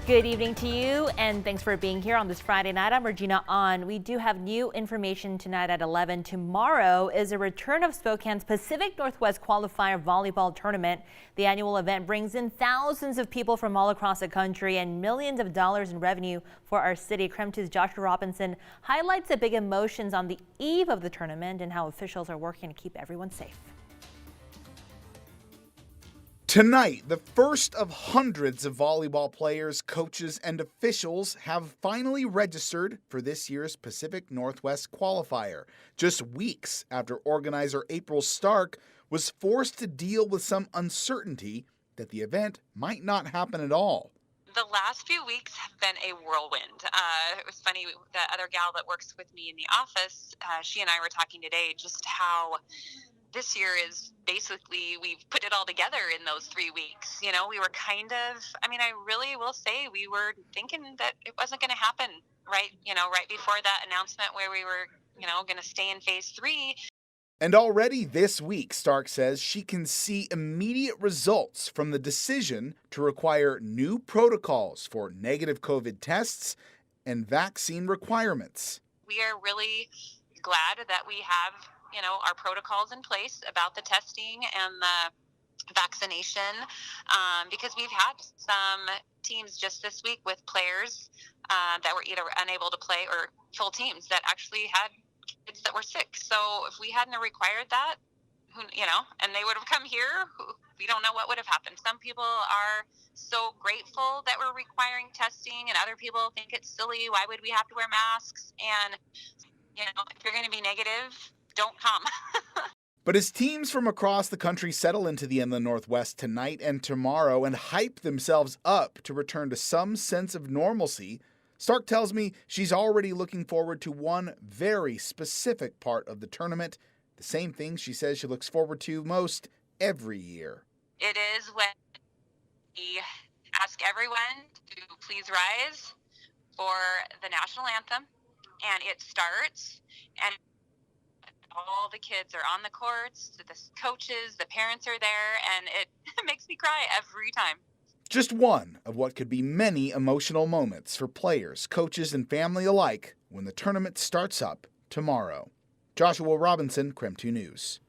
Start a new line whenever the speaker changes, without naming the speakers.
Good evening to you, and thanks for being here on this Friday night. I'm Regina On. We do have new information tonight at 11. Tomorrow is a return of Spokane's Pacific Northwest Qualifier volleyball tournament. The annual event brings in thousands of people from all across the country and millions of dollars in revenue for our city. KREM 2's Joshua Robinson highlights the big emotions on the eve of the tournament and how officials are working to keep everyone safe.
Tonight, the first of hundreds of volleyball players, coaches, and officials have finally registered for this year's Pacific Northwest Qualifier, just weeks after organizer April Stark was forced to deal with some uncertainty that the event might not happen at all.
The last few weeks have been a whirlwind. It was funny, the other gal that works with me in the office, she and I were talking today just how this year is basically, we've put it all together in those 3 weeks. You know, we were kind of, I really will say we were thinking that it wasn't going to happen right before that announcement where we were, going to stay in phase 3.
And already this week, Stark says she can see immediate results from the decision to require new protocols for negative COVID tests and vaccine requirements.
We are really glad that we have our protocols in place about the testing and the vaccination, because we've had some teams just this week with players that were either unable to play or full teams that actually had kids that were sick. So if we hadn't required that, and they would have come here, we don't know what would have happened. Some people are so grateful that we're requiring testing, and other people think it's silly. Why would we have to wear masks? And, if you're going to be negative, don't come.
But as teams from across the country settle into the Inland Northwest tonight and tomorrow and hype themselves up to return to some sense of normalcy, Stark tells me she's already looking forward to one very specific part of the tournament, the same thing she says she looks forward to most every year.
It is when we ask everyone to please rise for the national anthem, and it starts, and all the kids are on the courts, the coaches, the parents are there, and it makes me cry every time.
Just one of what could be many emotional moments for players, coaches, and family alike when the tournament starts up tomorrow. Joshua Robinson, KREM 2 News.